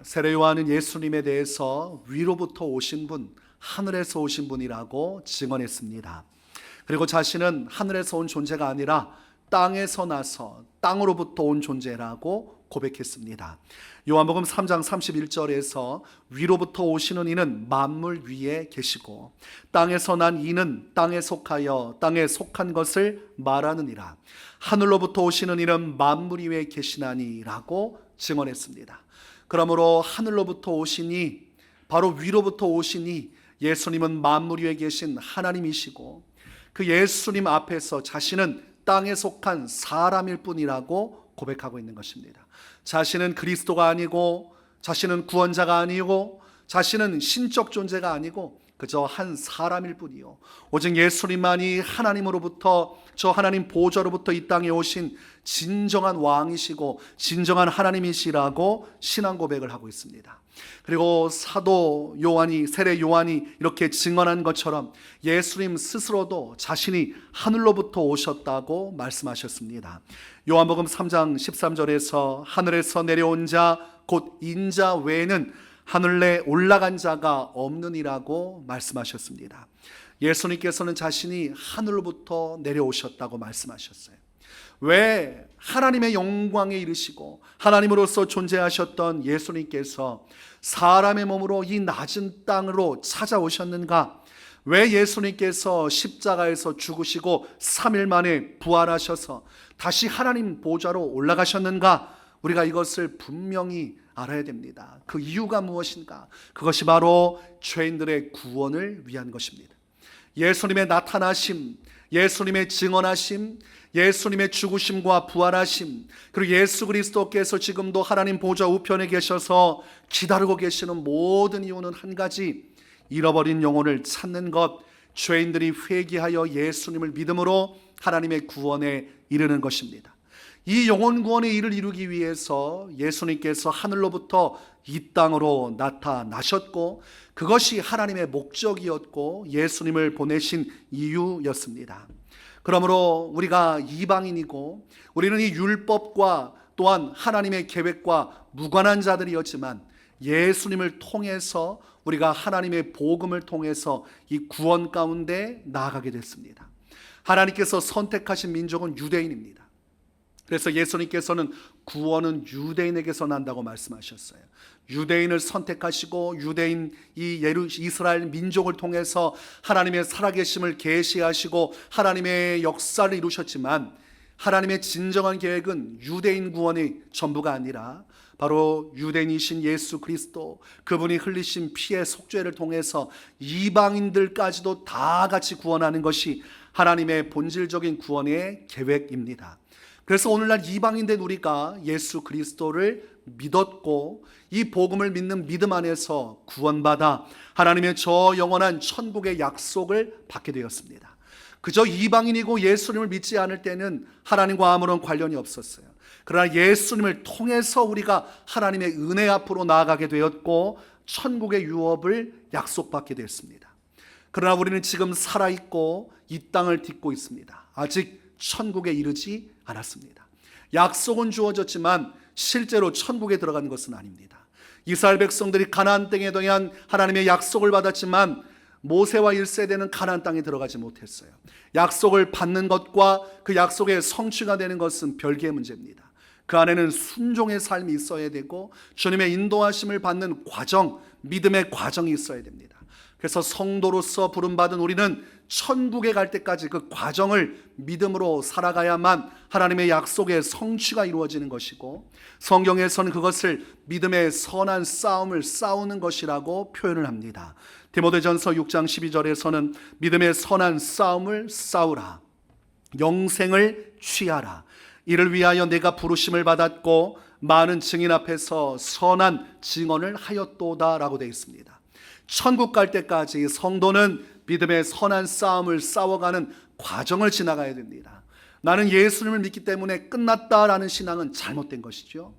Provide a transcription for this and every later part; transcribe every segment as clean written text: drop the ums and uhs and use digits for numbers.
세례 요한은 예수님에 대해서 위로부터 오신 분, 하늘에서 오신 분이라고 증언했습니다. 그리고 자신은 하늘에서 온 존재가 아니라 땅에서 나서 땅으로부터 온 존재라고 고백했습니다. 요한복음 3장 31절에서 위로부터 오시는 이는 만물 위에 계시고 땅에서 난 이는 땅에 속하여 땅에 속한 것을 말하느니라. 하늘로부터 오시는 이는 만물 위에 계시나니라고 증언했습니다. 그러므로 하늘로부터 오시니, 바로 위로부터 오시니 예수님은 만물 위에 계신 하나님이시고 그 예수님 앞에서 자신은 땅에 속한 사람일 뿐이라고 고백하고 있는 것입니다. 자신은 그리스도가 아니고, 자신은 구원자가 아니고, 자신은 신적 존재가 아니고 그저 한 사람일 뿐이요, 오직 예수님만이 하나님으로부터, 저 하나님 보좌로부터 이 땅에 오신 진정한 왕이시고 진정한 하나님이시라고 신앙 고백을 하고 있습니다. 그리고 사도 요한이, 세례 요한이 이렇게 증언한 것처럼 예수님 스스로도 자신이 하늘로부터 오셨다고 말씀하셨습니다. 요한복음 3장 13절에서 하늘에서 내려온 자 곧 인자 외에는 하늘에 올라간 자가 없느니라고 말씀하셨습니다. 예수님께서는 자신이 하늘로부터 내려오셨다고 말씀하셨어요. 왜 하나님의 영광에 이르시고 하나님으로서 존재하셨던 예수님께서 사람의 몸으로 이 낮은 땅으로 찾아오셨는가? 왜 예수님께서 십자가에서 죽으시고 3일 만에 부활하셔서 다시 하나님 보좌로 올라가셨는가? 우리가 이것을 분명히 알아야 됩니다. 그 이유가 무엇인가? 그것이 바로 죄인들의 구원을 위한 것입니다. 예수님의 나타나심, 예수님의 증언하심, 예수님의 죽으심과 부활하심, 그리고 예수 그리스도께서 지금도 하나님 보좌 우편에 계셔서 기다리고 계시는 모든 이유는 한 가지, 잃어버린 영혼을 찾는 것, 죄인들이 회개하여 예수님을 믿음으로 하나님의 구원에 이르는 것입니다. 이 영혼 구원의 일을 이루기 위해서 예수님께서 하늘로부터 이 땅으로 나타나셨고 그것이 하나님의 목적이었고 예수님을 보내신 이유였습니다. 그러므로 우리가 이방인이고 우리는 이 율법과 또한 하나님의 계획과 무관한 자들이었지만 예수님을 통해서 우리가 하나님의 복음을 통해서 이 구원 가운데 나아가게 됐습니다. 하나님께서 선택하신 민족은 유대인입니다. 그래서 예수님께서는 구원은 유대인에게서 난다고 말씀하셨어요. 유대인을 선택하시고 유대인 이 이스라엘 민족을 통해서 하나님의 살아계심을 계시하시고 하나님의 역사를 이루셨지만 하나님의 진정한 계획은 유대인 구원이 전부가 아니라 바로 유대인이신 예수 그리스도, 그분이 흘리신 피의 속죄를 통해서 이방인들까지도 다 같이 구원하는 것이 하나님의 본질적인 구원의 계획입니다. 그래서 오늘날 이방인된 우리가 예수 그리스도를 믿었고 이 복음을 믿는 믿음 안에서 구원받아 하나님의 저 영원한 천국의 약속을 받게 되었습니다. 그저 이방인이고 예수님을 믿지 않을 때는 하나님과 아무런 관련이 없었어요. 그러나 예수님을 통해서 우리가 하나님의 은혜 앞으로 나아가게 되었고 천국의 유업을 약속받게 되었습니다. 그러나 우리는 지금 살아있고 이 땅을 딛고 있습니다. 아직 천국에 이르지 않았습니다. 약속은 주어졌지만 실제로 천국에 들어간 것은 아닙니다. 이스라엘 백성들이 가나안 땅에 대한 하나님의 약속을 받았지만 모세와 1세대는 가나안 땅에 들어가지 못했어요. 약속을 받는 것과 그 약속의 성취가 되는 것은 별개의 문제입니다. 그 안에는 순종의 삶이 있어야 되고 주님의 인도하심을 받는 과정, 믿음의 과정이 있어야 됩니다. 그래서 성도로서 부름받은 우리는 천국에 갈 때까지 그 과정을 믿음으로 살아가야만 하나님의 약속의 성취가 이루어지는 것이고 성경에서는 그것을 믿음의 선한 싸움을 싸우는 것이라고 표현을 합니다. 디모데전서 6장 12절에서는 믿음의 선한 싸움을 싸우라, 영생을 취하라, 이를 위하여 내가 부르심을 받았고 많은 증인 앞에서 선한 증언을 하였도다 라고 되어 있습니다. 천국 갈 때까지 성도는 믿음의 선한 싸움을 싸워가는 과정을 지나가야 됩니다. 나는 예수님을 믿기 때문에 끝났다라는 신앙은 잘못된 것이죠.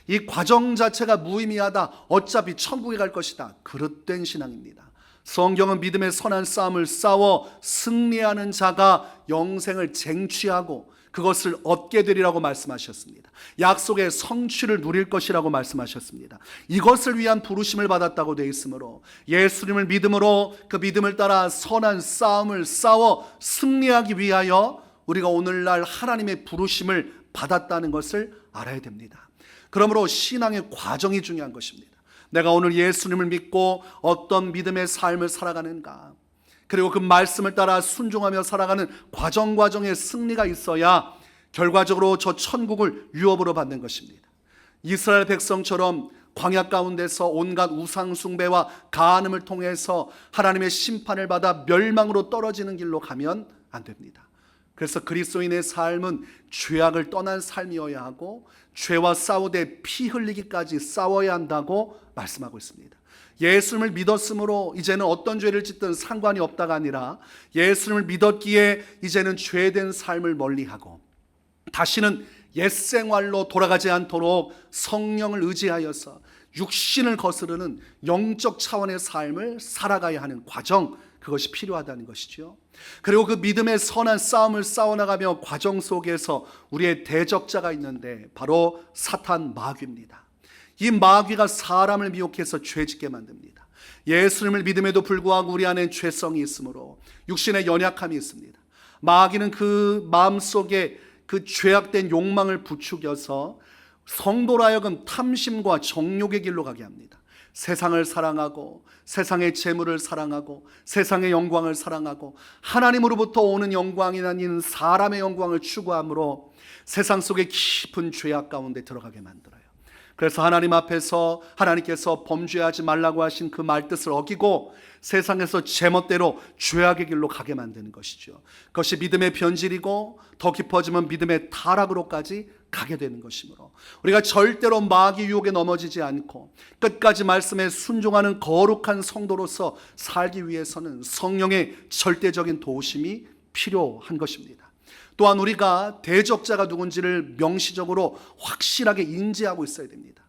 이 과정 자체가 무의미하다, 어차피 천국에 갈 것이다, 그릇된 신앙입니다. 성경은 믿음의 선한 싸움을 싸워 승리하는 자가 영생을 쟁취하고 그것을 얻게 되리라고 말씀하셨습니다. 약속의 성취를 누릴 것이라고 말씀하셨습니다. 이것을 위한 부르심을 받았다고 되어 있으므로 예수님을 믿음으로 그 믿음을 따라 선한 싸움을 싸워 승리하기 위하여 우리가 오늘날 하나님의 부르심을 받았다는 것을 알아야 됩니다. 그러므로 신앙의 과정이 중요한 것입니다. 내가 오늘 예수님을 믿고 어떤 믿음의 삶을 살아가는가, 그리고 그 말씀을 따라 순종하며 살아가는 과정의 승리가 있어야 결과적으로 저 천국을 유업으로 받는 것입니다. 이스라엘 백성처럼 광야 가운데서 온갖 우상 숭배와 가늠을 통해서 하나님의 심판을 받아 멸망으로 떨어지는 길로 가면 안 됩니다. 그래서 그리스도인의 삶은 죄악을 떠난 삶이어야 하고 죄와 싸우되 피 흘리기까지 싸워야 한다고 말씀하고 있습니다. 예수님을 믿었으므로 이제는 어떤 죄를 짓든 상관이 없다가 아니라 예수님을 믿었기에 이제는 죄된 삶을 멀리하고 다시는 옛 생활로 돌아가지 않도록 성령을 의지하여서 육신을 거스르는 영적 차원의 삶을 살아가야 하는 과정, 그것이 필요하다는 것이죠. 그리고 그 믿음의 선한 싸움을 싸워나가며 과정 속에서 우리의 대적자가 있는데 바로 사탄 마귀입니다. 이 마귀가 사람을 미혹해서 죄짓게 만듭니다. 예수님을 믿음에도 불구하고 우리 안에 죄성이 있으므로 육신의 연약함이 있습니다. 마귀는 그 마음속에 그 죄악된 욕망을 부추겨서 성도로 하여금 탐심과 정욕의 길로 가게 합니다. 세상을 사랑하고 세상의 재물을 사랑하고 세상의 영광을 사랑하고 하나님으로부터 오는 영광이 아닌 사람의 영광을 추구함으로 세상 속의 깊은 죄악 가운데 들어가게 만들어요. 그래서 하나님 앞에서 하나님께서 범죄하지 말라고 하신 그 말뜻을 어기고 세상에서 제멋대로 죄악의 길로 가게 만드는 것이죠. 그것이 믿음의 변질이고 더 깊어지면 믿음의 타락으로까지 가게 되는 것이므로 우리가 절대로 마귀 유혹에 넘어지지 않고 끝까지 말씀에 순종하는 거룩한 성도로서 살기 위해서는 성령의 절대적인 도우심이 필요한 것입니다. 또한 우리가 대적자가 누군지를 명시적으로 확실하게 인지하고 있어야 됩니다.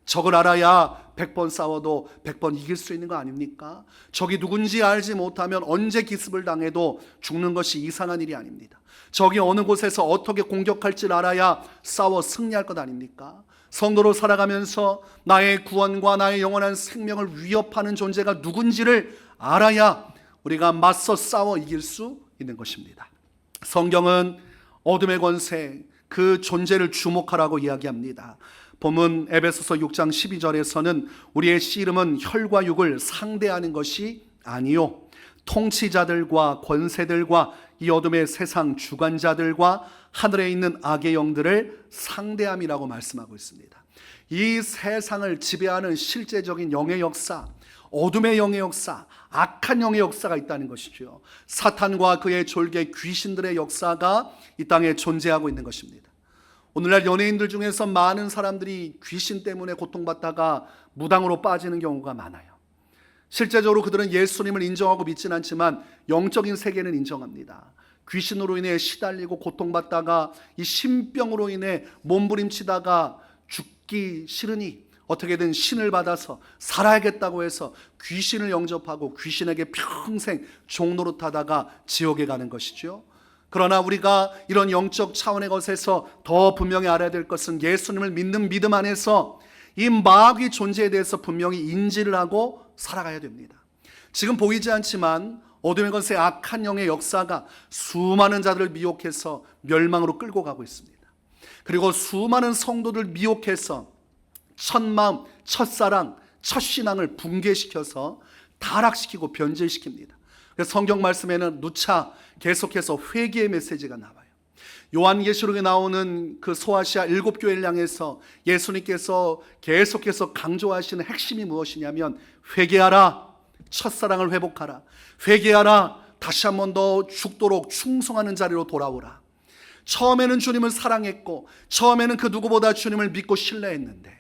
적을 알아야 100번 싸워도 100번 이길 수 있는 거 아닙니까? 적이 누군지 알지 못하면 언제 기습을 당해도 죽는 것이 이상한 일이 아닙니다. 적이 어느 곳에서 어떻게 공격할지를 알아야 싸워 승리할 것 아닙니까? 성도로 살아가면서 나의 구원과 나의 영원한 생명을 위협하는 존재가 누군지를 알아야 우리가 맞서 싸워 이길 수 있는 것입니다. 성경은 어둠의 권세, 그 존재를 주목하라고 이야기합니다. 본문 에베소서 6장 12절에서는 우리의 씨름은 혈과 육을 상대하는 것이 아니요 통치자들과 권세들과 이 어둠의 세상 주관자들과 하늘에 있는 악의 영들을 상대함이라고 말씀하고 있습니다. 이 세상을 지배하는 실제적인 영의 역사, 어둠의 영의 역사, 악한 영의 역사가 있다는 것이죠. 사탄과 그의 졸개 귀신들의 역사가 이 땅에 존재하고 있는 것입니다. 오늘날 연예인들 중에서 많은 사람들이 귀신 때문에 고통받다가 무당으로 빠지는 경우가 많아요. 실제적으로 그들은 예수님을 인정하고 믿지는 않지만 영적인 세계는 인정합니다. 귀신으로 인해 시달리고 고통받다가 이 신병으로 인해 몸부림치다가 죽기 싫으니 어떻게든 신을 받아서 살아야겠다고 해서 귀신을 영접하고 귀신에게 평생 종노릇하다가 지옥에 가는 것이죠. 그러나 우리가 이런 영적 차원의 것에서 더 분명히 알아야 될 것은 예수님을 믿는 믿음 안에서 이 마귀 존재에 대해서 분명히 인지를 하고 살아가야 됩니다. 지금 보이지 않지만 어둠의 권세 악한 영의 역사가 수많은 자들을 미혹해서 멸망으로 끌고 가고 있습니다. 그리고 수많은 성도들 미혹해서 첫마음, 첫사랑, 첫신앙을 붕괴시켜서 타락시키고 변질시킵니다. 그래서 성경 말씀에는 누차 계속해서 회개의 메시지가 나와요. 요한계시록에 나오는 그 소아시아 7교회를 향해서 예수님께서 계속해서 강조하시는 핵심이 무엇이냐면 회개하라, 첫사랑을 회복하라, 회개하라, 다시 한 번 더 죽도록 충성하는 자리로 돌아오라. 처음에는 주님을 사랑했고 처음에는 그 누구보다 주님을 믿고 신뢰했는데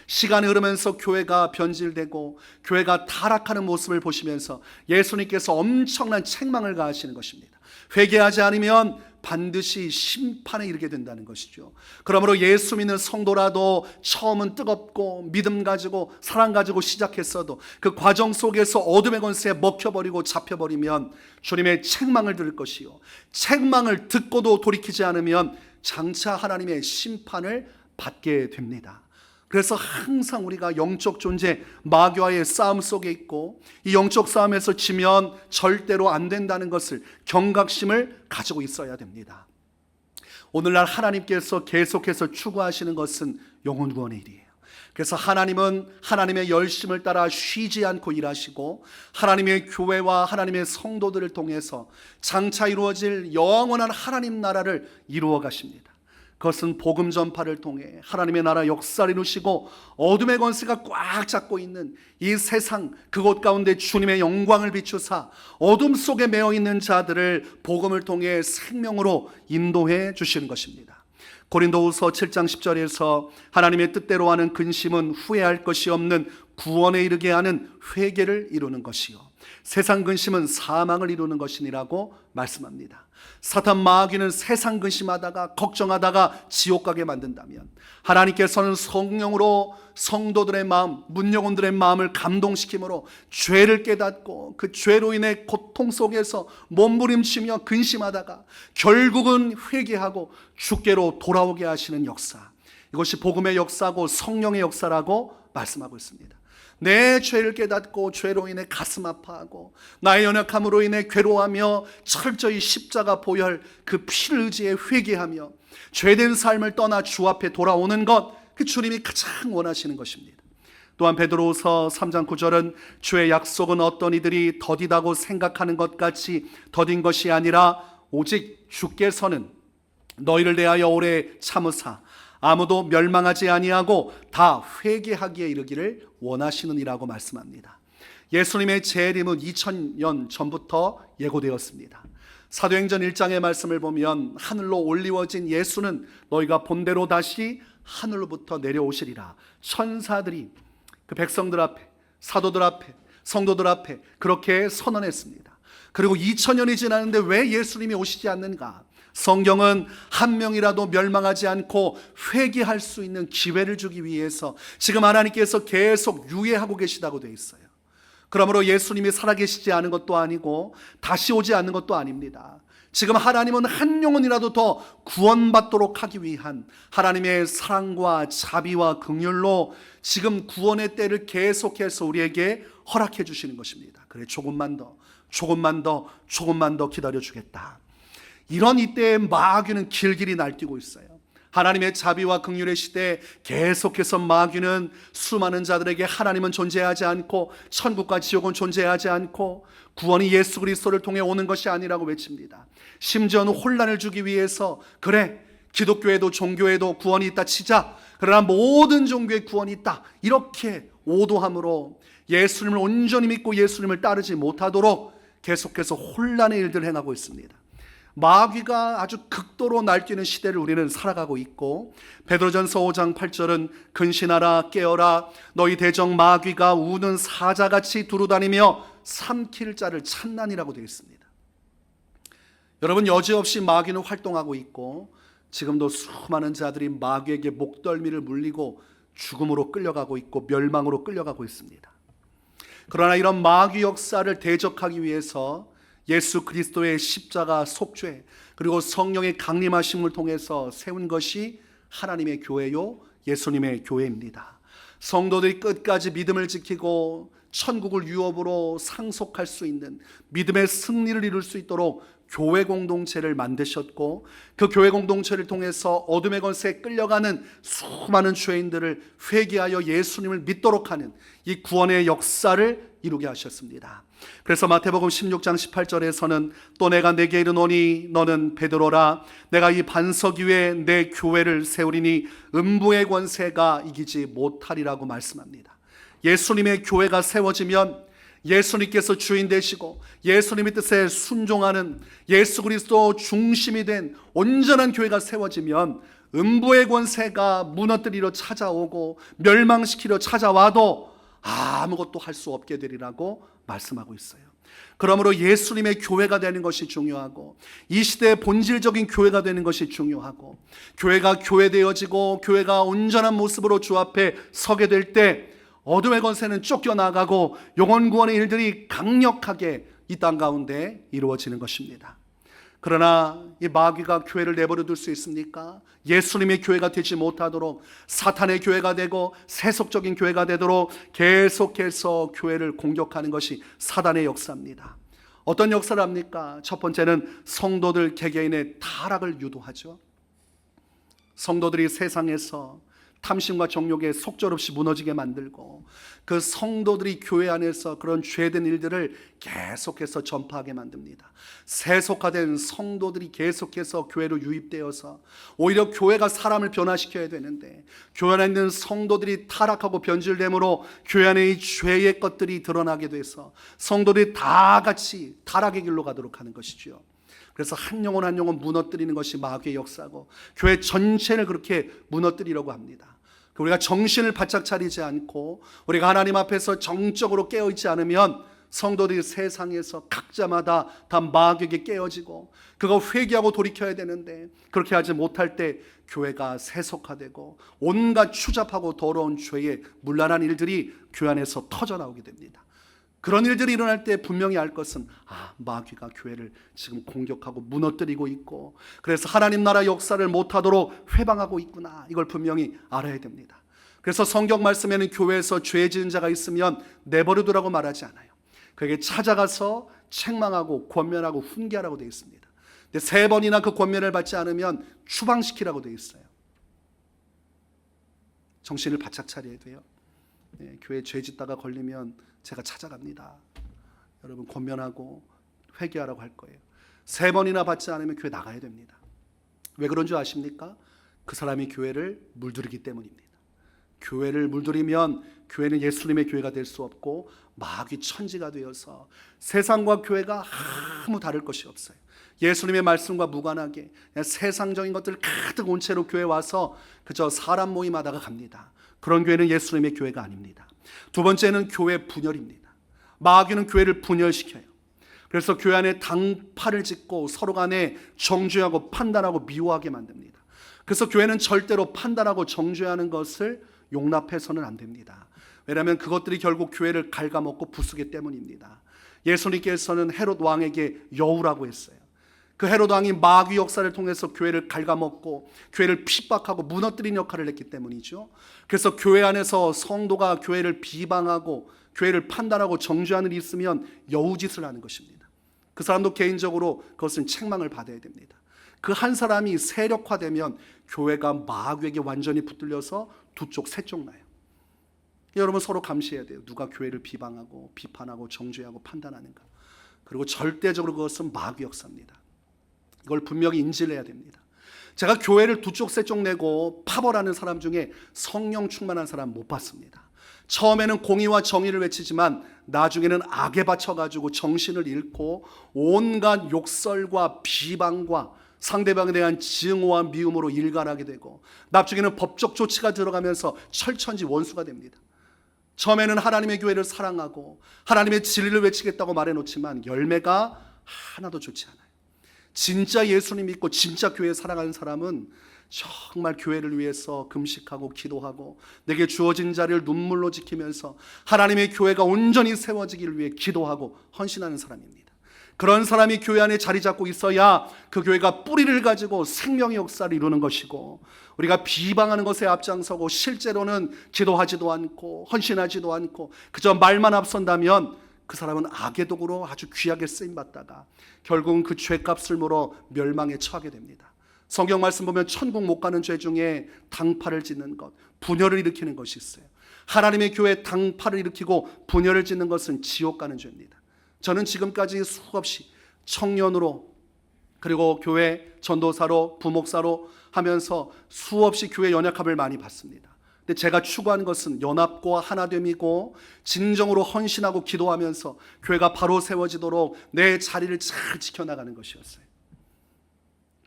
시간이 흐르면서 교회가 변질되고 교회가 타락하는 모습을 보시면서 예수님께서 엄청난 책망을 가하시는 것입니다. 회개하지 않으면 반드시 심판에 이르게 된다는 것이죠. 그러므로 예수 믿는 성도라도 처음은 뜨겁고 믿음 가지고 사랑 가지고 시작했어도 그 과정 속에서 어둠의 권세에 먹혀버리고 잡혀버리면 주님의 책망을 들을 것이요 책망을 듣고도 돌이키지 않으면 장차 하나님의 심판을 받게 됩니다. 그래서 항상 우리가 영적 존재 마귀와의 싸움 속에 있고, 이 영적 싸움에서 지면 절대로 안 된다는 것을, 경각심을 가지고 있어야 됩니다. 오늘날 하나님께서 계속해서 추구하시는 것은 영혼 구원의 일이에요. 그래서 하나님은 하나님의 열심을 따라 쉬지 않고 일하시고, 하나님의 교회와 하나님의 성도들을 통해서 장차 이루어질 영원한 하나님 나라를 이루어 가십니다. 그것은 복음 전파를 통해 하나님의 나라 역사를 이루시고, 어둠의 권세가 꽉 잡고 있는 이 세상, 그곳 가운데 주님의 영광을 비추사 어둠 속에 매어 있는 자들을 복음을 통해 생명으로 인도해 주시는 것입니다. 고린도후서 7장 10절에서 하나님의 뜻대로 하는 근심은 후회할 것이 없는 구원에 이르게 하는 회개를 이루는 것이요, 세상 근심은 사망을 이루는 것이니라고 말씀합니다. 사탄 마귀는 세상 근심하다가 걱정하다가 지옥 가게 만든다면, 하나님께서는 성령으로 성도들의 마음, 문영혼들의 마음을 감동시킴으로 죄를 깨닫고 그 죄로 인해 고통 속에서 몸부림치며 근심하다가 결국은 회개하고 주께로 돌아오게 하시는 역사, 이것이 복음의 역사고 성령의 역사라고 말씀하고 있습니다. 내 죄를 깨닫고 죄로 인해 가슴 아파하고 나의 연약함으로 인해 괴로워하며 철저히 십자가 보혈 그 피를 의지해 회개하며 죄된 삶을 떠나 주 앞에 돌아오는 것, 그 주님이 가장 원하시는 것입니다. 또한 베드로후서 3장 9절은 주의 약속은 어떤 이들이 더디다고 생각하는 것 같이 더딘 것이 아니라 오직 주께서는 너희를 대하여 오래 참으사 아무도 멸망하지 아니하고 다 회개하기에 이르기를 원하시느니라고 말씀합니다. 예수님의 재림은 2000년 전부터 예고되었습니다. 사도행전 1장의 말씀을 보면 하늘로 올리워진 예수는 너희가 본대로 다시 하늘로부터 내려오시리라, 천사들이 그 백성들 앞에, 사도들 앞에, 성도들 앞에 그렇게 선언했습니다. 그리고 2000년이 지났는데 왜 예수님이 오시지 않는가? 성경은 한 명이라도 멸망하지 않고 회개할 수 있는 기회를 주기 위해서 지금 하나님께서 계속 유예하고 계시다고 되어 있어요. 그러므로 예수님이 살아계시지 않은 것도 아니고 다시 오지 않는 것도 아닙니다. 지금 하나님은 한 영혼이라도 더 구원받도록 하기 위한 하나님의 사랑과 자비와 긍휼로 지금 구원의 때를 계속해서 우리에게 허락해 주시는 것입니다. 그래, 조금만 더 기다려주겠다. 이런 이때에 마귀는 길길이 날뛰고 있어요. 하나님의 자비와 긍휼의 시대에 계속해서 마귀는 수많은 자들에게 하나님은 존재하지 않고 천국과 지옥은 존재하지 않고 구원이 예수 그리스도를 통해 오는 것이 아니라고 외칩니다. 심지어는 혼란을 주기 위해서, 그래, 기독교에도 종교에도 구원이 있다 치자, 그러나 모든 종교에 구원이 있다, 이렇게 오도함으로 예수님을 온전히 믿고 예수님을 따르지 못하도록 계속해서 혼란의 일들을 행하고 있습니다. 마귀가 아주 극도로 날뛰는 시대를 우리는 살아가고 있고, 베드로전서 5장 8절은 근신하라 깨어라 너희 대적 마귀가 우는 사자같이 두루다니며 삼킬 자를 찾나니라고 되어 있습니다. 여러분, 여지없이 마귀는 활동하고 있고 지금도 수많은 자들이 마귀에게 목덜미를 물리고 죽음으로 끌려가고 있고 멸망으로 끌려가고 있습니다. 그러나 이런 마귀 역사를 대적하기 위해서 예수 그리스도의 십자가 속죄 그리고 성령의 강림하심을 통해서 세운 것이 하나님의 교회요, 예수님의 교회입니다. 성도들이 끝까지 믿음을 지키고 천국을 유업으로 상속할 수 있는 믿음의 승리를 이룰 수 있도록 교회 공동체를 만드셨고, 그 교회 공동체를 통해서 어둠의 권세에 끌려가는 수많은 죄인들을 회개하여 예수님을 믿도록 하는 이 구원의 역사를 이루게 하셨습니다. 그래서 마태복음 16장 18절에서는 또 내가 네게 이르노니 너는 베드로라 내가 이 반석 위에 내 교회를 세우리니 음부의 권세가 이기지 못하리라고 말씀합니다. 예수님의 교회가 세워지면, 예수님께서 주인 되시고 예수님의 뜻에 순종하는 예수 그리스도 중심이 된 온전한 교회가 세워지면 음부의 권세가 무너뜨리러 찾아오고 멸망시키려 찾아와도 아무것도 할 수 없게 되리라고 말씀하고 있어요. 그러므로 예수님의 교회가 되는 것이 중요하고, 이 시대의 본질적인 교회가 되는 것이 중요하고, 교회가 교회되어지고 교회가 온전한 모습으로 주 앞에 서게 될 때 어둠의 권세는 쫓겨나가고 영혼 구원의 일들이 강력하게 이 땅 가운데 이루어지는 것입니다. 그러나 이 마귀가 교회를 내버려 둘 수 있습니까? 예수님의 교회가 되지 못하도록 사탄의 교회가 되고 세속적인 교회가 되도록 계속해서 교회를 공격하는 것이 사단의 역사입니다. 어떤 역사를 합니까? 첫 번째는 성도들 개개인의 타락을 유도하죠. 성도들이 세상에서 탐심과 정욕에 속절없이 무너지게 만들고 그 성도들이 교회 안에서 그런 죄된 일들을 계속해서 전파하게 만듭니다. 세속화된 성도들이 계속해서 교회로 유입되어서 오히려 교회가 사람을 변화시켜야 되는데 교회 안에 있는 성도들이 타락하고 변질됨으로 교회 안에 이 죄의 것들이 드러나게 돼서 성도들이 다 같이 타락의 길로 가도록 하는 것이죠. 그래서 한 영혼 한 영혼 무너뜨리는 것이 마귀의 역사고 교회 전체를 그렇게 무너뜨리려고 합니다. 우리가 정신을 바짝 차리지 않고 우리가 하나님 앞에서 정적으로 깨어있지 않으면 성도들이 세상에서 각자마다 다 마귀에게 깨어지고 그거 회개하고 돌이켜야 되는데 그렇게 하지 못할 때 교회가 세속화되고 온갖 추잡하고 더러운 죄에 문란한 일들이 교회 안에서 터져나오게 됩니다. 그런 일들이 일어날 때 분명히 알 것은 마귀가 교회를 지금 공격하고 무너뜨리고 있고 그래서 하나님 나라 역사를 못하도록 회방하고 있구나, 이걸 분명히 알아야 됩니다. 그래서 성경 말씀에는 교회에서 죄 지은 자가 있으면 내버려두라고 말하지 않아요. 그에게 찾아가서 책망하고 권면하고 훈계하라고 되어 있습니다. 근데 3번이나 그 권면을 받지 않으면 추방시키라고 되어 있어요. 정신을 바짝 차려야 돼요. 교회 죄 짓다가 걸리면 제가 찾아갑니다. 여러분 권면하고 회개하라고 할 거예요. 3번이나 받지 않으면 교회 나가야 됩니다. 왜 그런 줄 아십니까? 그 사람이 교회를 물들이기 때문입니다. 교회를 물들이면 교회는 예수님의 교회가 될 수 없고 마귀 천지가 되어서 세상과 교회가 아무 다를 것이 없어요. 예수님의 말씀과 무관하게 그냥 세상적인 것들 가득 온 채로 교회 와서 그저 사람 모임하다가 갑니다. 그런 교회는 예수님의 교회가 아닙니다. 두 번째는 교회 분열입니다. 마귀는 교회를 분열시켜요. 그래서 교회 안에 당파를 짓고 서로 간에 정죄하고 판단하고 미워하게 만듭니다. 그래서 교회는 절대로 판단하고 정죄하는 것을 용납해서는 안 됩니다. 왜냐하면 그것들이 결국 교회를 갉아먹고 부수기 때문입니다. 예수님께서는 헤롯 왕에게 여우라고 했어요. 그 헤롯 왕이 마귀 역사를 통해서 교회를 갉아먹고 교회를 핍박하고 무너뜨린 역할을 했기 때문이죠. 그래서 교회 안에서 성도가 교회를 비방하고 교회를 판단하고 정죄하는 일이 있으면 여우짓을 하는 것입니다. 그 사람도 개인적으로 그것은 책망을 받아야 됩니다. 그 한 사람이 세력화되면 교회가 마귀에게 완전히 붙들려서 두 쪽, 세 쪽 나요. 여러분 서로 감시해야 돼요. 누가 교회를 비방하고 비판하고 정죄하고 판단하는가. 그리고 절대적으로 그것은 마귀 역사입니다. 이걸 분명히 인지를 해야 됩니다. 제가 교회를 두 쪽, 세 쪽 내고 파벌하는 사람 중에 성령 충만한 사람 못 봤습니다. 처음에는 공의와 정의를 외치지만 나중에는 악에 받쳐가지고 정신을 잃고 온갖 욕설과 비방과 상대방에 대한 증오와 미움으로 일관하게 되고 나중에는 법적 조치가 들어가면서 철천지 원수가 됩니다. 처음에는 하나님의 교회를 사랑하고 하나님의 진리를 외치겠다고 말해놓지만 열매가 하나도 좋지 않아요. 진짜 예수님 믿고 진짜 교회 사랑하는 사람은 정말 교회를 위해서 금식하고 기도하고 내게 주어진 자리를 눈물로 지키면서 하나님의 교회가 온전히 세워지기를 위해 기도하고 헌신하는 사람입니다. 그런 사람이 교회 안에 자리 잡고 있어야 그 교회가 뿌리를 가지고 생명의 역사를 이루는 것이고 우리가 비방하는 것에 앞장서고 실제로는 기도하지도 않고 헌신하지도 않고 그저 말만 앞선다면 그 사람은 악의 도구로 아주 귀하게 쓰임받다가 결국은 그 죄값을 물어 멸망에 처하게 됩니다. 성경 말씀 보면 천국 못 가는 죄 중에 당파를 짓는 것, 분열을 일으키는 것이 있어요. 하나님의 교회에 당파를 일으키고 분열을 짓는 것은 지옥 가는 죄입니다. 저는 지금까지 수없이 청년으로 그리고 교회 전도사로 부목사로 하면서 수없이 교회 연약함을 많이 봤습니다. 근데 제가 추구하는 것은 연합과 하나됨이고 진정으로 헌신하고 기도하면서 교회가 바로 세워지도록 내 자리를 잘 지켜나가는 것이었어요.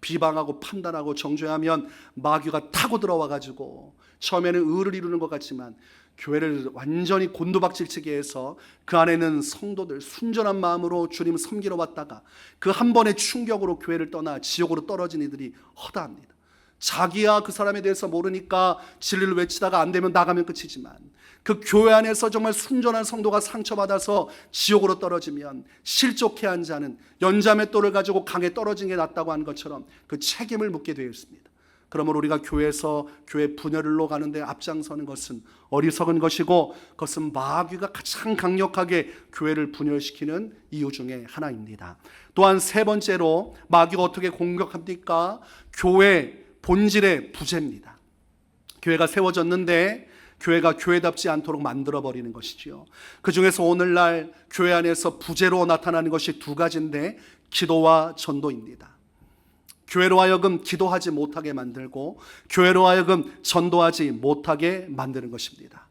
비방하고 판단하고 정죄하면 마귀가 타고 들어와가지고 처음에는 의를 이루는 것 같지만 교회를 완전히 곤두박질치게 해서 그 안에는 성도들 순전한 마음으로 주님 섬기러 왔다가 그 한 번의 충격으로 교회를 떠나 지옥으로 떨어진 이들이 허다합니다. 자기야 그 사람에 대해서 모르니까 진리를 외치다가 안 되면 나가면 끝이지만, 그 교회 안에서 정말 순전한 성도가 상처받아서 지옥으로 떨어지면 실족해 한 자는 연자의 돌을 가지고 강에 떨어진 게 낫다고 한 것처럼 그 책임을 묻게 되어 있습니다. 그러므로 우리가 교회에서 교회 분열로 가는데 앞장서는 것은 어리석은 것이고, 그것은 마귀가 가장 강력하게 교회를 분열시키는 이유 중에 하나입니다. 또한 세 번째로 마귀가 어떻게 공격합니까? 교회 본질의 부재입니다. 교회가 세워졌는데 교회가 교회답지 않도록 만들어버리는 것이지요. 그 중에서 오늘날 교회 안에서 부재로 나타나는 것이 두 가지인데, 기도와 전도입니다. 교회로 하여금 기도하지 못하게 만들고 교회로 하여금 전도하지 못하게 만드는 것입니다.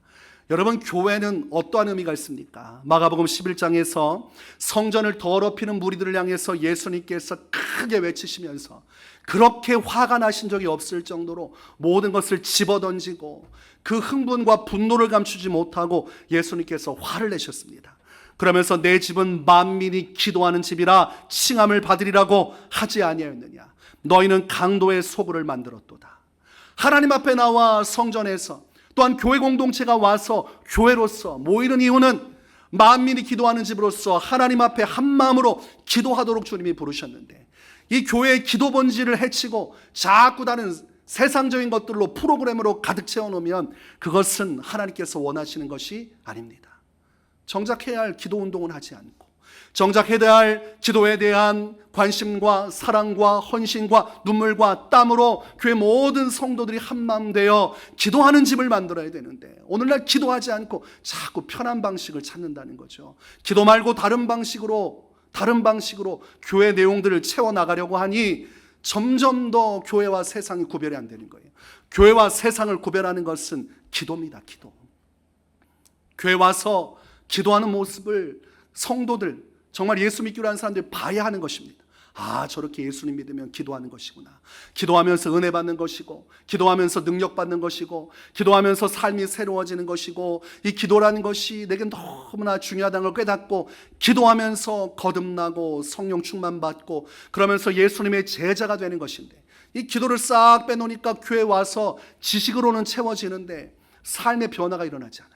여러분, 교회는 어떠한 의미가 있습니까? 마가복음 11장에서 성전을 더럽히는 무리들을 향해서 예수님께서 크게 외치시면서 그렇게 화가 나신 적이 없을 정도로 모든 것을 집어던지고 그 흥분과 분노를 감추지 못하고 예수님께서 화를 내셨습니다. 그러면서 내 집은 만민이 기도하는 집이라 칭함을 받으리라고 하지 아니하였느냐. 너희는 강도의 소굴을 만들었도다. 하나님 앞에 나와 성전에서, 또한 교회 공동체가 와서 교회로서 모이는 이유는 만민이 기도하는 집으로서 하나님 앞에 한 마음으로 기도하도록 주님이 부르셨는데, 이 교회의 기도 본질을 해치고 자꾸 다른 세상적인 것들로 프로그램으로 가득 채워놓으면 그것은 하나님께서 원하시는 것이 아닙니다. 정작 해야 할 기도 운동은 하지 않고, 정작 해야 할 기도에 대한 관심과 사랑과 헌신과 눈물과 땀으로 교회 모든 성도들이 한마음 되어 기도하는 집을 만들어야 되는데, 오늘날 기도하지 않고 자꾸 편한 방식을 찾는다는 거죠. 기도 말고 다른 방식으로 교회 내용들을 채워나가려고 하니 점점 더 교회와 세상이 구별이 안 되는 거예요. 교회와 세상을 구별하는 것은 기도입니다. 기도. 교회 와서 기도하는 모습을 성도들, 정말 예수 믿기로 하는 사람들이 봐야 하는 것입니다. 아, 저렇게 예수님 믿으면 기도하는 것이구나. 기도하면서 은혜 받는 것이고, 기도하면서 능력 받는 것이고, 기도하면서 삶이 새로워지는 것이고, 이 기도라는 것이 내게 너무나 중요하다는 걸 깨닫고 기도하면서 거듭나고 성령 충만 받고 그러면서 예수님의 제자가 되는 것인데, 이 기도를 싹 빼놓으니까 교회 와서 지식으로는 채워지는데 삶의 변화가 일어나지 않아요.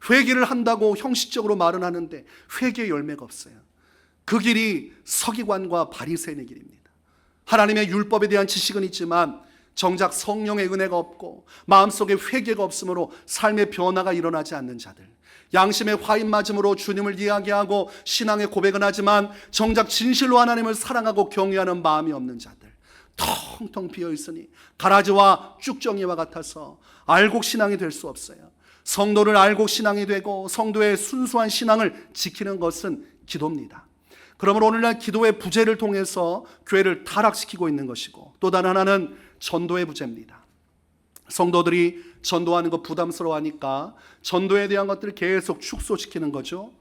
회개를 한다고 형식적으로 말은 하는데 회개의 열매가 없어요. 그 길이 서기관과 바리새인의 길입니다. 하나님의 율법에 대한 지식은 있지만 정작 성령의 은혜가 없고 마음속에 회개가 없으므로 삶의 변화가 일어나지 않는 자들, 양심의 화인 맞음으로 주님을 이야기하고 신앙의 고백은 하지만 정작 진실로 하나님을 사랑하고 경외하는 마음이 없는 자들, 텅텅 비어있으니 가라지와 쭉정이와 같아서 알곡 신앙이 될 수 없어요. 성도를 알고 신앙이 되고 성도의 순수한 신앙을 지키는 것은 기도입니다. 그러므로 오늘날 기도의 부재를 통해서 교회를 타락시키고 있는 것이고, 또 다른 하나는 전도의 부재입니다. 성도들이 전도하는 거 부담스러워하니까 전도에 대한 것들을 계속 축소시키는 거죠.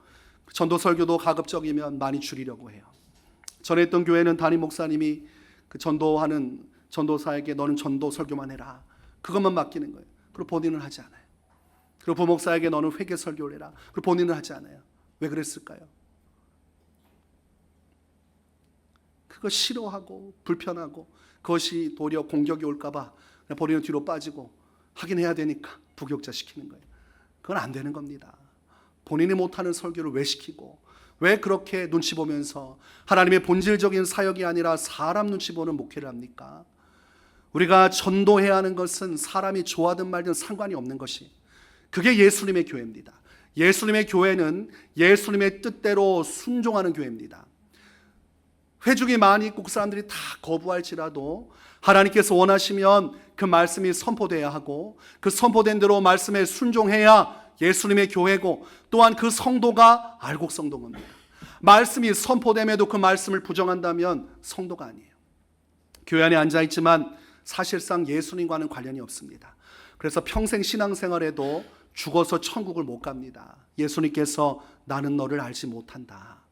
전도 설교도 가급적이면 많이 줄이려고 해요. 전에 있던 교회는 담임 목사님이 그 전도하는 전도사에게 너는 전도 설교만 해라, 그것만 맡기는 거예요. 그리고 본인은 하지 않아요. 그리고 부목사에게 너는 회개 설교를 해라, 그리고 본인은 하지 않아요. 왜 그랬을까요? 그거 싫어하고 불편하고 그것이 도리어 공격이 올까봐 본인은 뒤로 빠지고 하긴 해야 되니까 부격자 시키는 거예요. 그건 안 되는 겁니다. 본인이 못하는 설교를 왜 시키고, 왜 그렇게 눈치 보면서 하나님의 본질적인 사역이 아니라 사람 눈치 보는 목회를 합니까? 우리가 전도해야 하는 것은 사람이 좋아하든 말든 상관이 없는 것이, 그게 예수님의 교회입니다. 예수님의 교회는 예수님의 뜻대로 순종하는 교회입니다. 회중이 많이 있고 그 사람들이 다 거부할지라도 하나님께서 원하시면 그 말씀이 선포돼야 하고, 그 선포된 대로 말씀에 순종해야 예수님의 교회고, 또한 그 성도가 알곡 성도입니다. 말씀이 선포됨에도 그 말씀을 부정한다면 성도가 아니에요. 교회 안에 앉아있지만 사실상 예수님과는 관련이 없습니다. 그래서 평생 신앙생활에도 죽어서 천국을 못 갑니다. 예수님께서 나는 너를 알지 못한다.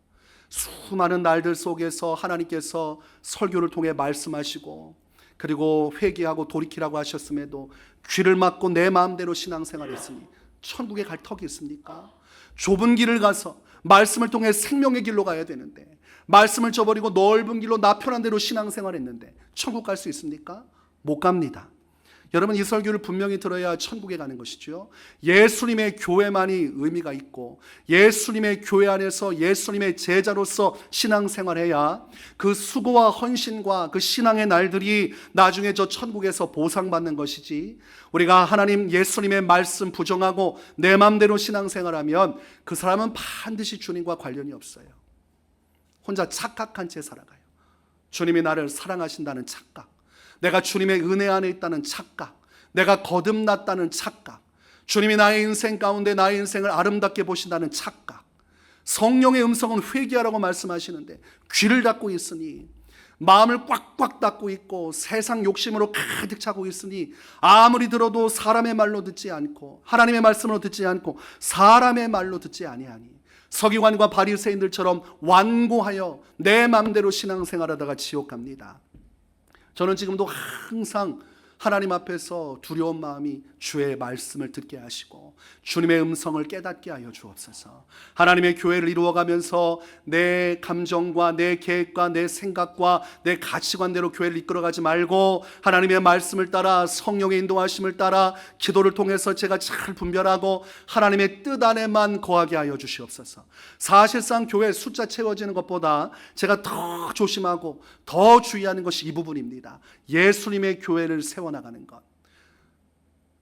수많은 날들 속에서 하나님께서 설교를 통해 말씀하시고 그리고 회개하고 돌이키라고 하셨음에도 귀를 막고 내 마음대로 신앙생활했으니 천국에 갈 턱이 있습니까? 좁은 길을 가서 말씀을 통해 생명의 길로 가야 되는데 말씀을 저버리고 넓은 길로 나 편한 대로 신앙생활했는데 천국 갈 수 있습니까? 못 갑니다. 여러분, 이 설교를 분명히 들어야 천국에 가는 것이죠. 예수님의 교회만이 의미가 있고 예수님의 교회 안에서 예수님의 제자로서 신앙생활해야 그 수고와 헌신과 그 신앙의 날들이 나중에 저 천국에서 보상받는 것이지, 우리가 하나님 예수님의 말씀 부정하고 내 맘대로 신앙생활하면 그 사람은 반드시 주님과 관련이 없어요. 혼자 착각한 채 살아가요. 주님이 나를 사랑하신다는 착각, 내가 주님의 은혜 안에 있다는 착각, 내가 거듭났다는 착각, 주님이 나의 인생 가운데 나의 인생을 아름답게 보신다는 착각. 성령의 음성은 회개하라고 말씀하시는데 귀를 닫고 있으니, 마음을 꽉꽉 닫고 있고 세상 욕심으로 가득 차고 있으니 아무리 들어도 사람의 말로 듣지 않고 하나님의 말씀으로 듣지 않고 사람의 말로 듣지 아니하니 서기관과 바리새인들처럼 완고하여 내 마음대로 신앙생활하다가 지옥 갑니다. 저는 지금도 항상 하나님 앞에서 두려운 마음이 주의 말씀을 듣게 하시고 주님의 음성을 깨닫게 하여 주옵소서. 하나님의 교회를 이루어가면서 내 감정과 내 계획과 내 생각과 내 가치관대로 교회를 이끌어가지 말고 하나님의 말씀을 따라 성령의 인도하심을 따라 기도를 통해서 제가 잘 분별하고 하나님의 뜻 안에만 거하게 하여 주시옵소서. 사실상 교회 숫자 채워지는 것보다 제가 더 조심하고 더 주의하는 것이 이 부분입니다. 예수님의 교회를 세워나가는 것.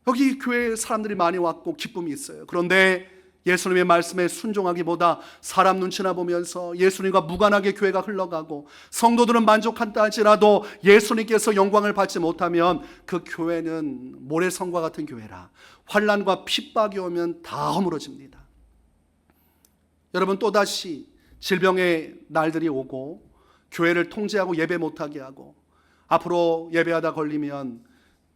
여기 교회에 사람들이 많이 왔고 기쁨이 있어요. 그런데 예수님의 말씀에 순종하기보다 사람 눈치나 보면서 예수님과 무관하게 교회가 흘러가고 성도들은 만족한다 할지라도 예수님께서 영광을 받지 못하면 그 교회는 모래성과 같은 교회라 환난과 핍박이 오면 다 허물어집니다. 여러분, 또다시 질병의 날들이 오고 교회를 통제하고 예배 못하게 하고 앞으로 예배하다 걸리면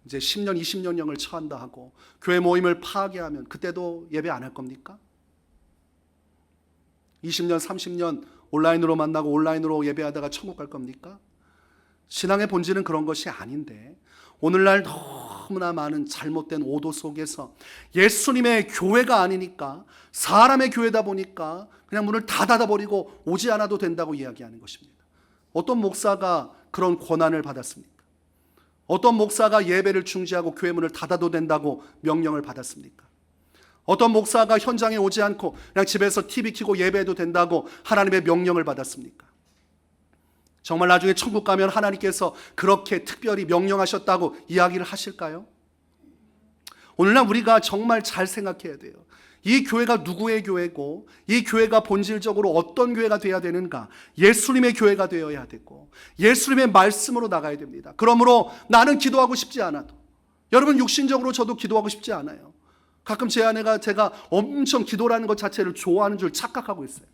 이제 10년, 20년형을 처한다 하고 교회 모임을 파괴하면 그때도 예배 안 할 겁니까? 20년, 30년 온라인으로 만나고 온라인으로 예배하다가 천국 갈 겁니까? 신앙의 본질은 그런 것이 아닌데 오늘날 너무나 많은 잘못된 오도 속에서 예수님의 교회가 아니니까 사람의 교회다 보니까 그냥 문을 다 닫아버리고 오지 않아도 된다고 이야기하는 것입니다. 어떤 목사가 그런 권한을 받았습니까? 어떤 목사가 예배를 중지하고 교회 문을 닫아도 된다고 명령을 받았습니까? 어떤 목사가 현장에 오지 않고 그냥 집에서 TV 켜고 예배해도 된다고 하나님의 명령을 받았습니까? 정말 나중에 천국 가면 하나님께서 그렇게 특별히 명령하셨다고 이야기를 하실까요? 오늘날 우리가 정말 잘 생각해야 돼요. 이 교회가 누구의 교회고 이 교회가 본질적으로 어떤 교회가 되어야 되는가? 예수님의 교회가 되어야 되고 예수님의 말씀으로 나가야 됩니다. 그러므로 나는 기도하고 싶지 않아도, 여러분 육신적으로 저도 기도하고 싶지 않아요. 가끔 제 아내가 제가 엄청 기도라는 것 자체를 좋아하는 줄 착각하고 있어요.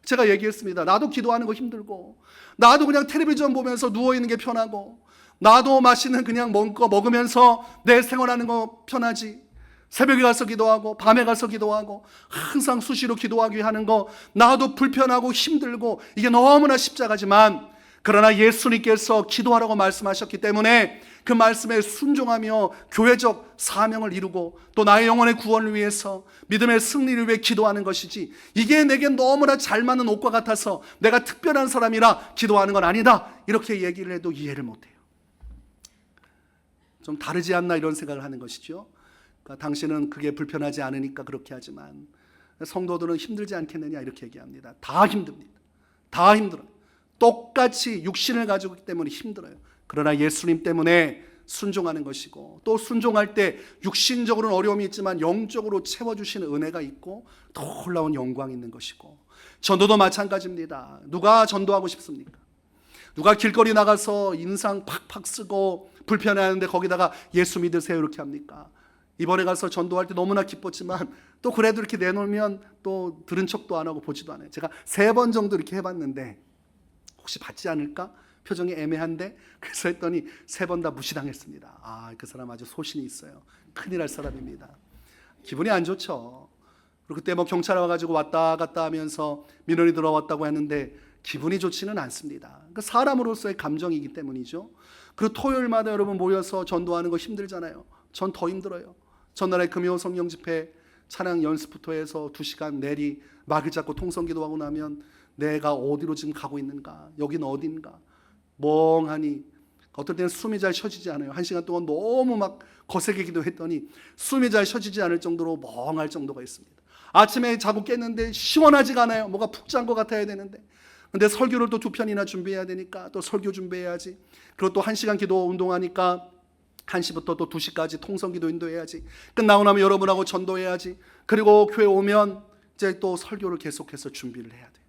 제가 얘기했습니다. 나도 기도하는 거 힘들고 나도 그냥 텔레비전 보면서 누워있는 게 편하고 나도 맛있는 그냥 먹는 거 먹으면서 내 생활하는 거 편하지, 새벽에 가서 기도하고 밤에 가서 기도하고 항상 수시로 기도하기 하는 거 나도 불편하고 힘들고 이게 너무나 십자가지만, 그러나 예수님께서 기도하라고 말씀하셨기 때문에 그 말씀에 순종하며 교회적 사명을 이루고 또 나의 영혼의 구원을 위해서 믿음의 승리를 위해 기도하는 것이지, 이게 내게 너무나 잘 맞는 옷과 같아서 내가 특별한 사람이라 기도하는 건 아니다 이렇게 얘기를 해도 이해를 못해요. 좀 다르지 않나 이런 생각을 하는 것이죠. 그러니까 당신은 그게 불편하지 않으니까 그렇게 하지만 성도들은 힘들지 않겠느냐 이렇게 얘기합니다. 다 힘듭니다. 다 힘들어요. 똑같이 육신을 가지고 있기 때문에 힘들어요. 그러나 예수님 때문에 순종하는 것이고, 또 순종할 때 육신적으로는 어려움이 있지만 영적으로 채워주시는 은혜가 있고 놀라운 영광이 있는 것이고, 전도도 마찬가지입니다. 누가 전도하고 싶습니까? 누가 길거리 나가서 인상 팍팍 쓰고 불편해하는데 거기다가 예수 믿으세요 이렇게 합니까? 이번에 가서 전도할 때 너무나 기뻤지만 또 그래도 이렇게 내놓으면 또 들은 척도 안 하고 보지도 않아요. 제가 3번 정도 이렇게 해봤는데 혹시 받지 않을까? 표정이 애매한데 그래서 했더니 3번 다 무시당했습니다. 아, 그 사람 아주 소신이 있어요. 큰일 날 사람입니다. 기분이 안 좋죠. 그리고 그때 뭐 경찰 와가지고 왔다 갔다 하면서 민원이 들어왔다고 했는데 기분이 좋지는 않습니다. 그러니까 사람으로서의 감정이기 때문이죠. 그리고 토요일마다 여러분 모여서 전도하는 거 힘들잖아요. 전 더 힘들어요. 전날에 금요 성령 집회 찬양 연습부터 해서 2시간 내리 마귀 잡고 통성기도하고 나면 내가 어디로 지금 가고 있는가, 여긴 어딘가 멍하니 어떨 때는 숨이 잘 쉬어지지 않아요. 1시간 동안 너무 막 거세게 기도했더니 숨이 잘 쉬어지지 않을 정도로 멍할 정도가 있습니다. 아침에 자고 깼는데 시원하지가 않아요. 뭐가 푹 잔 것 같아야 되는데. 근데 설교를 또 2편이나 준비해야 되니까 또 설교 준비해야지. 그리고 또 1시간 기도 운동하니까 1시부터 또 2시까지 통성기도 인도해야지. 끝나고 나면 여러분하고 전도해야지. 그리고 교회 오면 이제 또 설교를 계속해서 준비를 해야 돼요.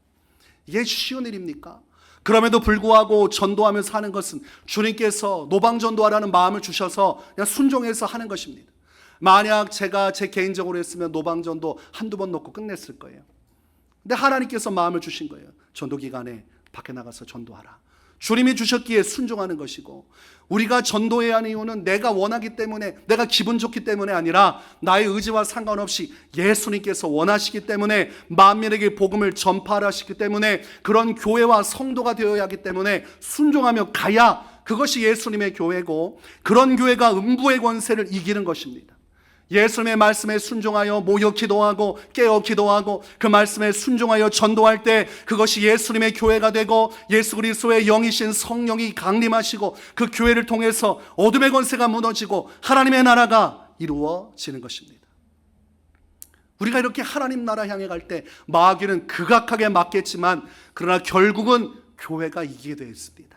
이게 쉬운 일입니까? 그럼에도 불구하고 전도하면서 하는 것은 주님께서 노방전도하라는 마음을 주셔서 그냥 순종해서 하는 것입니다. 만약 제가 제 개인적으로 했으면 노방전도 한두 번 놓고 끝냈을 거예요. 근데 하나님께서 마음을 주신 거예요. 전도 기간에 밖에 나가서 전도하라. 주님이 주셨기에 순종하는 것이고, 우리가 전도해야 하는 이유는 내가 원하기 때문에, 내가 기분 좋기 때문에 아니라 나의 의지와 상관없이 예수님께서 원하시기 때문에, 만민에게 복음을 전파하라 하시기 때문에, 그런 교회와 성도가 되어야 하기 때문에 순종하며 가야 그것이 예수님의 교회고, 그런 교회가 음부의 권세를 이기는 것입니다. 예수님의 말씀에 순종하여 모여 기도하고 깨어 기도하고 그 말씀에 순종하여 전도할 때 그것이 예수님의 교회가 되고, 예수 그리스도의 영이신 성령이 강림하시고 그 교회를 통해서 어둠의 권세가 무너지고 하나님의 나라가 이루어지는 것입니다. 우리가 이렇게 하나님 나라 향해 갈 때 마귀는 극악하게 막겠지만, 그러나 결국은 교회가 이기게 되어 있습니다.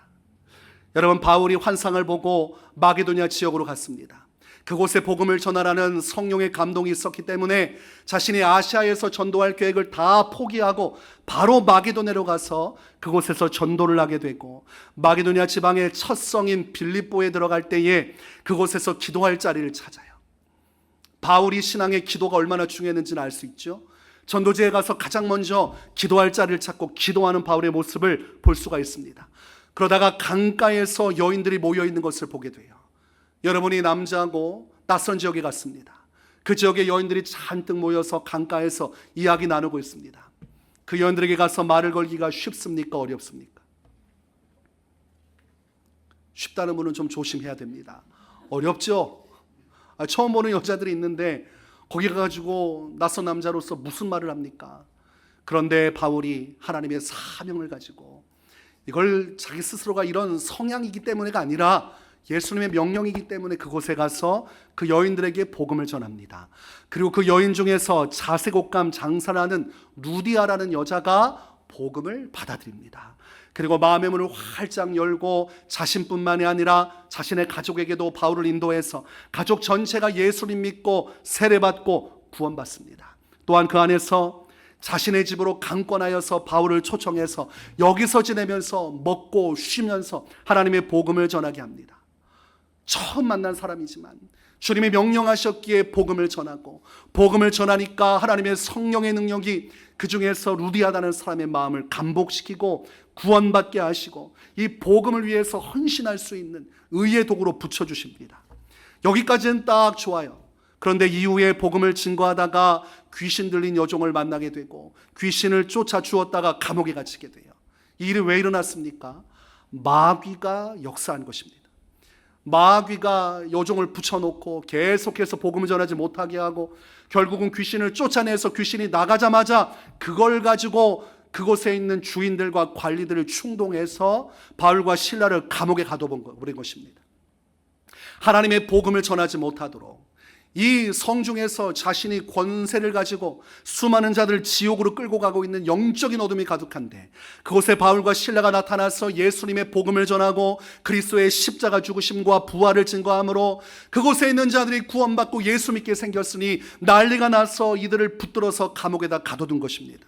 여러분, 바울이 환상을 보고 마게도냐 지역으로 갔습니다. 그곳에 복음을 전하라는 성령의 감동이 있었기 때문에 자신이 아시아에서 전도할 계획을 다 포기하고 바로 마게도냐로 가서 그곳에서 전도를 하게 되고, 마게도냐 지방의 첫 성인 빌립보에 들어갈 때에 그곳에서 기도할 자리를 찾아요. 바울이 신앙의 기도가 얼마나 중요했는지는 알 수 있죠. 전도지에 가서 가장 먼저 기도할 자리를 찾고 기도하는 바울의 모습을 볼 수가 있습니다. 그러다가 강가에서 여인들이 모여 있는 것을 보게 돼요. 여러분이 남자고 낯선 지역에 갔습니다. 그 지역의 여인들이 잔뜩 모여서 강가에서 이야기 나누고 있습니다. 그 여인들에게 가서 말을 걸기가 쉽습니까? 어렵습니까? 쉽다는 분은 좀 조심해야 됩니다. 어렵죠? 처음 보는 여자들이 있는데 거기 가가지고 낯선 남자로서 무슨 말을 합니까? 그런데 바울이 하나님의 사명을 가지고, 이걸 자기 스스로가 이런 성향이기 때문에가 아니라 예수님의 명령이기 때문에 그곳에 가서 그 여인들에게 복음을 전합니다. 그리고 그 여인 중에서 자색옷감 장사라는 루디아라는 여자가 복음을 받아들입니다. 그리고 마음의 문을 활짝 열고 자신뿐만이 아니라 자신의 가족에게도 바울을 인도해서 가족 전체가 예수님 믿고 세례받고 구원받습니다. 또한 그 안에서 자신의 집으로 강권하여서 바울을 초청해서 여기서 지내면서 먹고 쉬면서 하나님의 복음을 전하게 합니다. 처음 만난 사람이지만 주님이 명령하셨기에 복음을 전하고, 복음을 전하니까 하나님의 성령의 능력이 그 중에서 루디아다는 사람의 마음을 감복시키고 구원받게 하시고, 이 복음을 위해서 헌신할 수 있는 의의 도구로 붙여주십니다. 여기까지는 딱 좋아요. 그런데 이후에 복음을 증거하다가 귀신 들린 여종을 만나게 되고 귀신을 쫓아 주었다가 감옥에 갇히게 돼요. 이 일이 왜 일어났습니까? 마귀가 역사한 것입니다. 마귀가 여종을 붙여놓고 계속해서 복음을 전하지 못하게 하고, 결국은 귀신을 쫓아내서 귀신이 나가자마자 그걸 가지고 그곳에 있는 주인들과 관리들을 충동해서 바울과 실라를 감옥에 가둬버린 것입니다. 하나님의 복음을 전하지 못하도록 이 성중에서 자신이 권세를 가지고 수많은 자들을 지옥으로 끌고 가고 있는 영적인 어둠이 가득한데, 그곳에 바울과 실라가 나타나서 예수님의 복음을 전하고 그리스도의 십자가 죽으심과 부활을 증거함으로 그곳에 있는 자들이 구원받고 예수 믿게 생겼으니 난리가 나서 이들을 붙들어서 감옥에다 가둬둔 것입니다.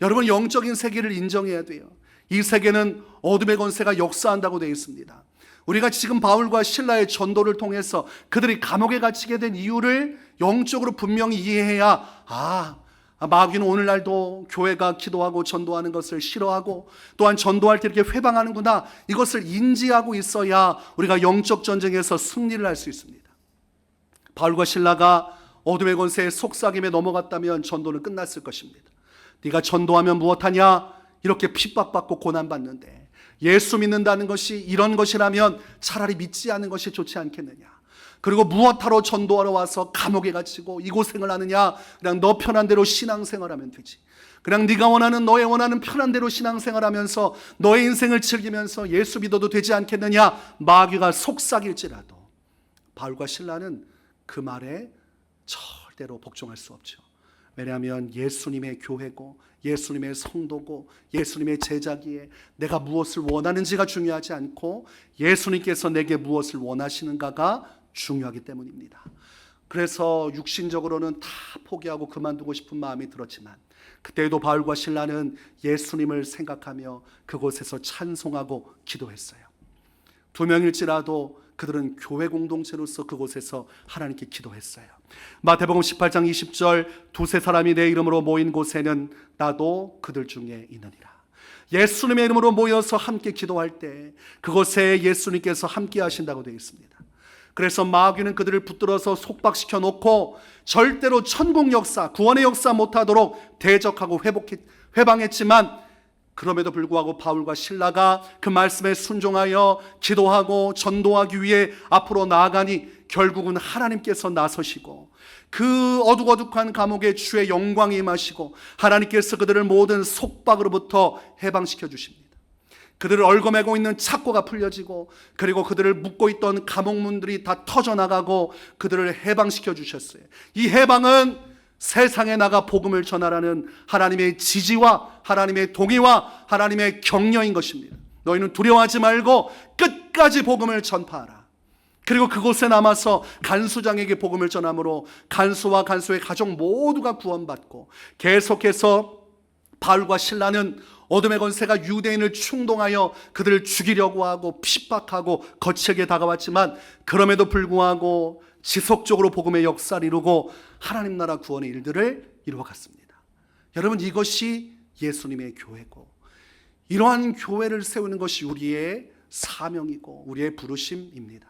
여러분, 영적인 세계를 인정해야 돼요. 이 세계는 어둠의 권세가 역사한다고 되어 있습니다. 우리가 지금 바울과 실라의 전도를 통해서 그들이 감옥에 갇히게 된 이유를 영적으로 분명히 이해해야, 마귀는 오늘날도 교회가 기도하고 전도하는 것을 싫어하고 또한 전도할 때 이렇게 회방하는구나, 이것을 인지하고 있어야 우리가 영적 전쟁에서 승리를 할 수 있습니다. 바울과 실라가 어둠의 권세의 속삭임에 넘어갔다면 전도는 끝났을 것입니다. 네가 전도하면 무엇하냐? 이렇게 핍박받고 고난받는데 예수 믿는다는 것이 이런 것이라면 차라리 믿지 않는 것이 좋지 않겠느냐? 그리고 무엇하러 전도하러 와서 감옥에 갇히고 이 고생을 하느냐? 그냥 너 편한 대로 신앙생활하면 되지. 그냥 네가 원하는 너의 원하는 편한 대로 신앙생활하면서 너의 인생을 즐기면서 예수 믿어도 되지 않겠느냐? 마귀가 속삭일지라도 바울과 실라는 그 말에 절대로 복종할 수 없죠. 왜냐하면 예수님의 교회고 예수님의 성도고 예수님의 제자기에 내가 무엇을 원하는지가 중요하지 않고 예수님께서 내게 무엇을 원하시는가가 중요하기 때문입니다. 그래서 육신적으로는 다 포기하고 그만두고 싶은 마음이 들었지만 그때에도 바울과 실라는 예수님을 생각하며 그곳에서 찬송하고 기도했어요. 2명일지라도 그들은 교회 공동체로서 그곳에서 하나님께 기도했어요. 마태복음 18장 20절 두세 사람이 내 이름으로 모인 곳에는 나도 그들 중에 있느니라. 예수님의 이름으로 모여서 함께 기도할 때 그곳에 예수님께서 함께 하신다고 되어 있습니다. 그래서 마귀는 그들을 붙들어서 속박시켜 놓고 절대로 천국 역사, 구원의 역사 못하도록 대적하고 회방했지만 그럼에도 불구하고 바울과 실라가 그 말씀에 순종하여 기도하고 전도하기 위해 앞으로 나아가니 결국은 하나님께서 나서시고 그 어둑어둑한 감옥에 주의 영광이 임하시고 하나님께서 그들을 모든 속박으로부터 해방시켜 주십니다. 그들을 얽어매고 있는 착고가 풀려지고 그리고 그들을 묶고 있던 감옥문들이 다 터져나가고 그들을 해방시켜 주셨어요. 이 해방은 세상에 나가 복음을 전하라는 하나님의 지지와 하나님의 동의와 하나님의 격려인 것입니다. 너희는 두려워하지 말고 끝까지 복음을 전파하라. 그리고 그곳에 남아서 간수장에게 복음을 전함으로 간수와 간수의 가족 모두가 구원받고 계속해서 바울과 실라는 어둠의 권세가 유대인을 충동하여 그들을 죽이려고 하고 핍박하고 거칠게 다가왔지만 그럼에도 불구하고 지속적으로 복음의 역사를 이루고 하나님 나라 구원의 일들을 이루어갔습니다. 여러분, 이것이 예수님의 교회고 이러한 교회를 세우는 것이 우리의 사명이고 우리의 부르심입니다.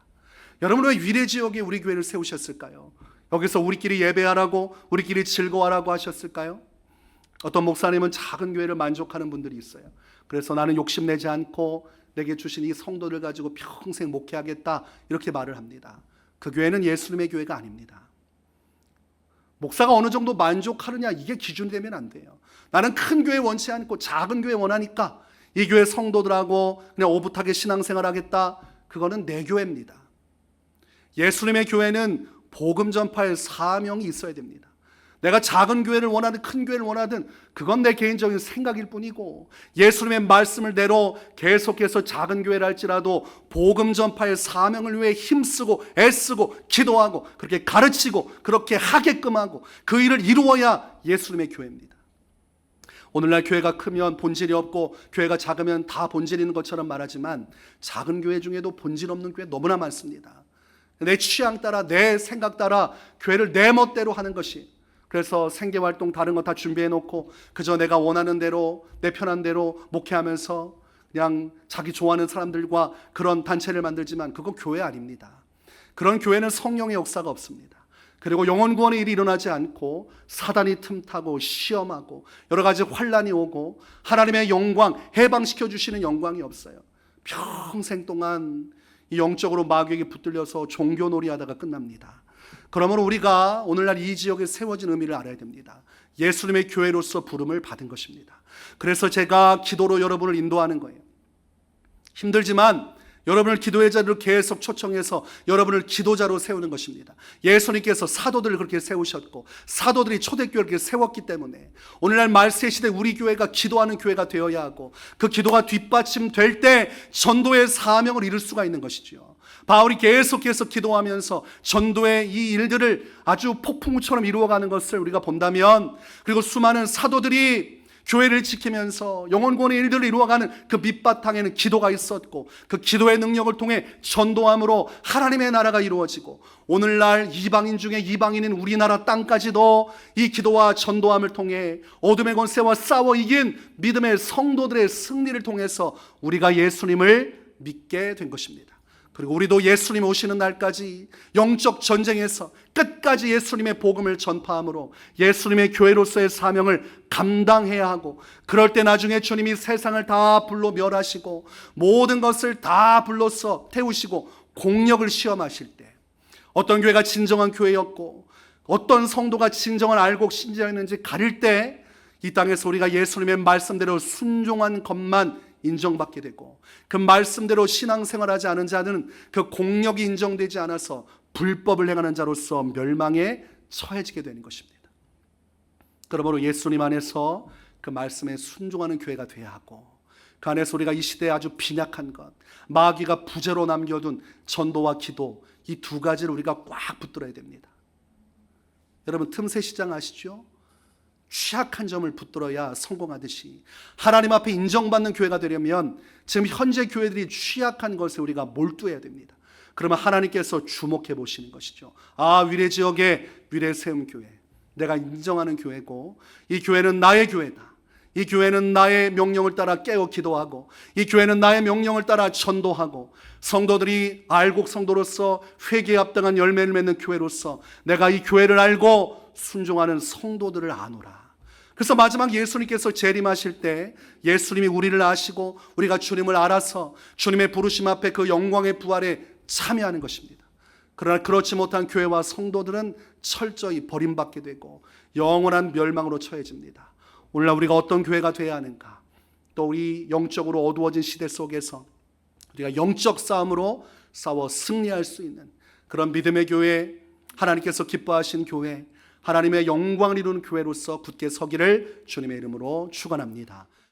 여러분, 왜 위례지역에 우리 교회를 세우셨을까요? 여기서 우리끼리 예배하라고 우리끼리 즐거워하라고 하셨을까요? 어떤 목사님은 작은 교회를 만족하는 분들이 있어요. 그래서 나는 욕심내지 않고 내게 주신 이 성도를 가지고 평생 목회하겠다 이렇게 말을 합니다. 그 교회는 예수님의 교회가 아닙니다. 목사가 어느 정도 만족하느냐 이게 기준이 되면 안 돼요. 나는 큰 교회 원치 않고 작은 교회 원하니까 이 교회 성도들하고 그냥 오붓하게 신앙생활 하겠다. 그거는 내 교회입니다. 예수님의 교회는 복음 전파의 사명이 있어야 됩니다. 내가 작은 교회를 원하든 큰 교회를 원하든 그건 내 개인적인 생각일 뿐이고 예수님의 말씀을 대로 계속해서 작은 교회를 할지라도 복음 전파의 사명을 위해 힘쓰고 애쓰고 기도하고 그렇게 가르치고 그렇게 하게끔 하고 그 일을 이루어야 예수님의 교회입니다. 오늘날 교회가 크면 본질이 없고 교회가 작으면 다 본질 있는 것처럼 말하지만 작은 교회 중에도 본질 없는 교회 너무나 많습니다. 내 취향 따라 내 생각 따라 교회를 내 멋대로 하는 것이, 그래서 생계활동 다른 거 다 준비해 놓고 그저 내가 원하는 대로 내 편한 대로 목회하면서 그냥 자기 좋아하는 사람들과 그런 단체를 만들지만 그거 교회 아닙니다. 그런 교회는 성령의 역사가 없습니다. 그리고 영혼 구원의 일이 일어나지 않고 사단이 틈타고 시험하고 여러 가지 환란이 오고 하나님의 영광, 해방시켜 주시는 영광이 없어요. 평생 동안 이 영적으로 마귀에게 붙들려서 종교놀이 하다가 끝납니다. 그러므로 우리가 오늘날 이 지역에 세워진 의미를 알아야 됩니다. 예수님의 교회로서 부름을 받은 것입니다. 그래서 제가 기도로 여러분을 인도하는 거예요. 힘들지만 여러분을 기도의 자리로 계속 초청해서 여러분을 기도자로 세우는 것입니다. 예수님께서 사도들을 그렇게 세우셨고 사도들이 초대교회를 그렇게 세웠기 때문에 오늘날 말세 시대 우리 교회가 기도하는 교회가 되어야 하고 그 기도가 뒷받침될 때 전도의 사명을 이룰 수가 있는 것이죠. 바울이 계속해서 기도하면서 전도의 이 일들을 아주 폭풍우처럼 이루어가는 것을 우리가 본다면, 그리고 수많은 사도들이 교회를 지키면서 영혼 구원의 일들을 이루어가는 그 밑바탕에는 기도가 있었고 그 기도의 능력을 통해 전도함으로 하나님의 나라가 이루어지고 오늘날 이방인 중에 이방인인 우리나라 땅까지도 이 기도와 전도함을 통해 어둠의 권세와 싸워 이긴 믿음의 성도들의 승리를 통해서 우리가 예수님을 믿게 된 것입니다. 그리고 우리도 예수님 오시는 날까지 영적 전쟁에서 끝까지 예수님의 복음을 전파함으로 예수님의 교회로서의 사명을 감당해야 하고, 그럴 때 나중에 주님이 세상을 다 불로 멸하시고 모든 것을 다 불로써 태우시고 공력을 시험하실 때 어떤 교회가 진정한 교회였고 어떤 성도가 진정한 알고 신자였는지 가릴 때 이 땅에서 우리가 예수님의 말씀대로 순종한 것만 인정받게 되고 그 말씀대로 신앙생활하지 않은 자는 그 공력이 인정되지 않아서 불법을 행하는 자로서 멸망에 처해지게 되는 것입니다. 그러므로 예수님 안에서 그 말씀에 순종하는 교회가 되어야 하고 그 안에서 우리가 이 시대에 아주 빈약한 것, 마귀가 부재로 남겨둔 전도와 기도, 이 두 가지를 우리가 꽉 붙들어야 됩니다. 여러분 틈새 시장 아시죠? 취약한 점을 붙들어야 성공하듯이 하나님 앞에 인정받는 교회가 되려면 지금 현재 교회들이 취약한 것에 우리가 몰두해야 됩니다. 그러면 하나님께서 주목해 보시는 것이죠. 위례지역의 위례세움교회, 내가 인정하는 교회고 이 교회는 나의 교회다. 이 교회는 나의 명령을 따라 깨어 기도하고 이 교회는 나의 명령을 따라 전도하고 성도들이 알곡 성도로서 회개에 합당한 열매를 맺는 교회로서 내가 이 교회를 알고 순종하는 성도들을 아노라. 그래서 마지막 예수님께서 재림하실 때 예수님이 우리를 아시고 우리가 주님을 알아서 주님의 부르심 앞에 그 영광의 부활에 참여하는 것입니다. 그러나 그렇지 못한 교회와 성도들은 철저히 버림받게 되고 영원한 멸망으로 처해집니다. 오늘날 우리가 어떤 교회가 되어야 하는가? 또 우리 영적으로 어두워진 시대 속에서 우리가 영적 싸움으로 싸워 승리할 수 있는 그런 믿음의 교회, 하나님께서 기뻐하신 교회, 하나님의 영광을 이루는 교회로서 굳게 서기를 주님의 이름으로 축원합니다.